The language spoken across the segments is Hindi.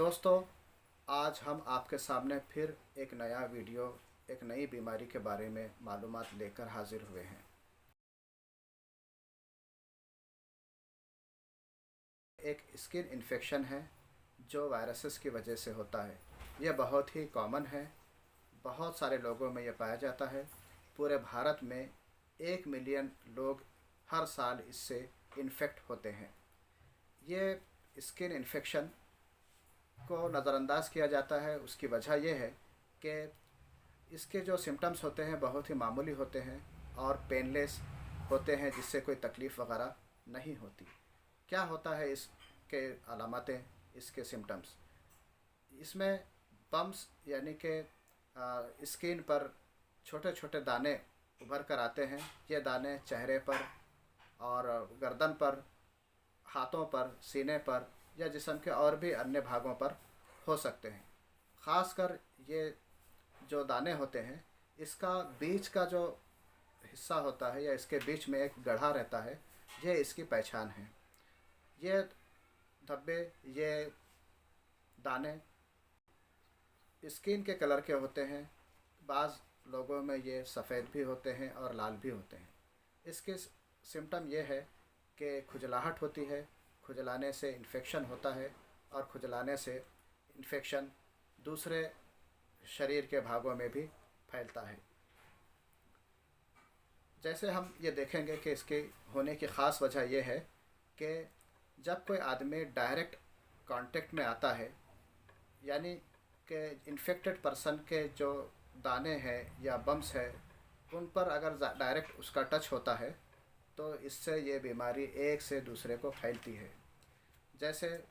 दोस्तों, आज हम आपके सामने फिर एक नया वीडियो, एक नई बीमारी के बारे में मालूमात लेकर हाजिर हुए हैं। एक स्किन इन्फेक्शन है जो वायरसेस की वजह से होता है। यह बहुत ही कॉमन है, बहुत सारे लोगों में यह पाया जाता है। पूरे भारत में 1 मिलियन लोग हर साल इससे इन्फेक्ट होते हैं। ये स्किन इन्फेक्शन को नज़रअंदाज किया जाता है। उसकी वजह यह है कि इसके जो सिम्टम्स होते हैं बहुत ही मामूली होते हैं और पेनलेस होते हैं, जिससे कोई तकलीफ़ वगैरह नहीं होती। क्या होता है इसके अलामतें, इसके सिम्टम्स? इसमें बम्स यानी कि स्किन पर छोटे छोटे दाने उभर कर आते हैं। ये दाने चेहरे पर और गर्दन पर, हाथों पर, सीने पर या जिस्म के और भी अन्य भागों पर हो सकते हैं। ख़ासकर ये जो दाने होते हैं, इसका बीच का जो हिस्सा होता है या इसके बीच में एक गड्ढा रहता है, ये इसकी पहचान है। ये धब्बे, ये दाने स्किन के कलर के होते हैं। बाज़ लोगों में ये सफ़ेद भी होते हैं और लाल भी होते हैं। इसके सिम्टम ये है कि खुजलाहट होती है, खुजलाने से इन्फेक्शन होता है और खुजलाने से इन्फेक्शन दूसरे शरीर के भागों में भी फैलता है। जैसे हम ये देखेंगे कि इसके होने की ख़ास वजह यह है कि जब कोई आदमी डायरेक्ट कांटेक्ट में आता है, यानी कि इन्फेक्टेड पर्सन के जो दाने हैं या बम्स है, उन पर अगर डायरेक्ट उसका टच होता है तो इससे ये बीमारी एक से दूसरे को फैलती है। जैसे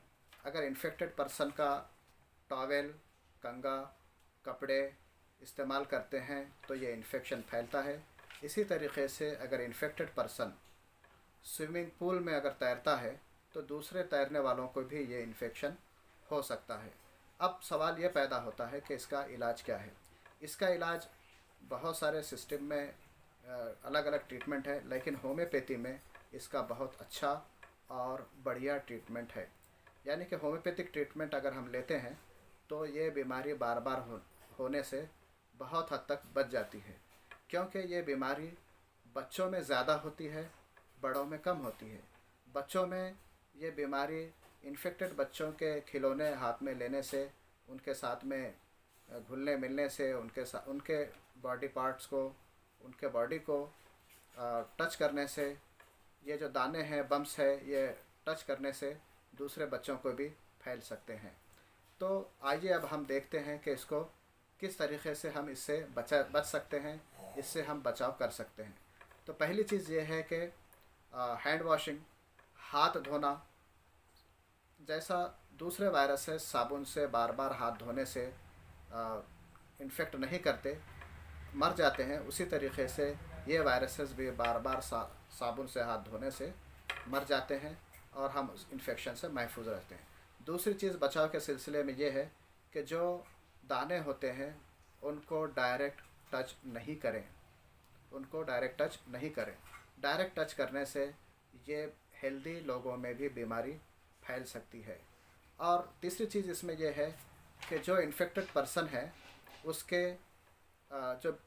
अगर इन्फेक्टेड पर्सन का टॉवेल, कंगा, कपड़े इस्तेमाल करते हैं तो ये इन्फेक्शन फैलता है। इसी तरीक़े से अगर इन्फेक्टेड पर्सन स्विमिंग पूल में अगर तैरता है तो दूसरे तैरने वालों को भी ये इन्फेक्शन हो सकता है। अब सवाल ये पैदा होता है कि इसका इलाज क्या है। इसका इलाज बहुत सारे सिस्टम में अलग अलग ट्रीटमेंट है, लेकिन होम्योपैथी में इसका बहुत अच्छा और बढ़िया ट्रीटमेंट है। यानी कि होम्योपैथिक ट्रीटमेंट अगर हम लेते हैं तो ये बीमारी बार बार होने से बहुत हद तक बच जाती है, क्योंकि ये बीमारी बच्चों में ज़्यादा होती है, बड़ों में कम होती है। बच्चों में ये बीमारी इन्फेक्टेड बच्चों के खिलौने हाथ में लेने से, उनके साथ में घुलने मिलने से, उनके बॉडी पार्ट्स को, उनके बॉडी को टच करने से, ये जो दाने हैं, बम्स है, ये टच करने से दूसरे बच्चों को भी फैल सकते हैं। तो आइए अब हम देखते हैं कि इसको किस तरीक़े से हम इससे बच सकते हैं, इससे हम बचाव कर सकते हैं। तो पहली चीज़ ये है कि हैंड वॉशिंग, हाथ धोना। जैसा दूसरे वायरस है, साबुन से बार बार हाथ धोने से इन्फेक्ट नहीं करते, मर जाते हैं, उसी तरीक़े से ये वायरसेस भी बार बार साबुन से हाथ धोने से मर जाते हैं और हम उस इन्फेक्शन से महफूज रहते हैं। दूसरी चीज़ बचाव के सिलसिले में ये है कि जो दाने होते हैं उनको डायरेक्ट टच नहीं करें, उनको डायरेक्ट टच नहीं करें। डायरेक्ट टच करने से ये हेल्दी लोगों में भी बीमारी फैल सकती है। और तीसरी चीज़ इसमें यह है कि जो इन्फेक्टेड पर्सन है उसके जो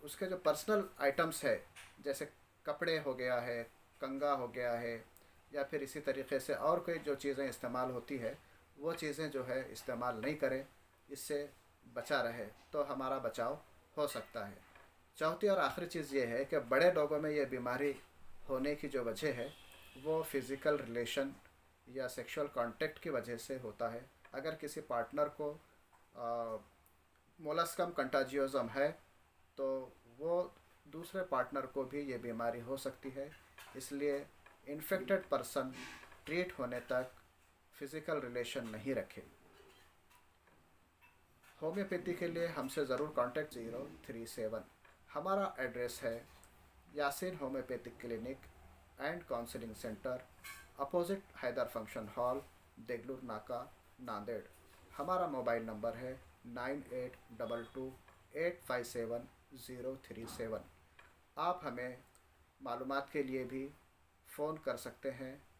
उसके जो पर्सनल आइटम्स है, जैसे कपड़े हो गया है, कंगा हो गया है, या फिर इसी तरीक़े से और कोई जो चीज़ें इस्तेमाल होती है, वो चीज़ें जो है इस्तेमाल नहीं करें, इससे बचा रहे तो हमारा बचाव हो सकता है। चौथी और आखिरी चीज़ ये है कि बड़े लोगों में ये बीमारी होने की जो वजह है वो फ़िज़िकल रिलेशन या सेक्सुअल कांटेक्ट की वजह से होता है। अगर किसी पार्टनर को मोलस्कम कंटाजियोजम है तो वो दूसरे पार्टनर को भी ये बीमारी हो सकती है। इसलिए इन्फेक्टेड पर्सन ट्रीट होने तक फ़िज़िकल रिलेशन नहीं रखे। होम्योपैथी के लिए हमसे ज़रूर कांटेक्ट 037। हमारा एड्रेस है Yaseen homeopathic clinic and counselling centre, opposite Haider function hall, Deglur Naka, Nanded. हमारा मोबाइल नंबर है 9822857037। आप हमें मालूमात के लिए भी फ़ोन कर सकते हैं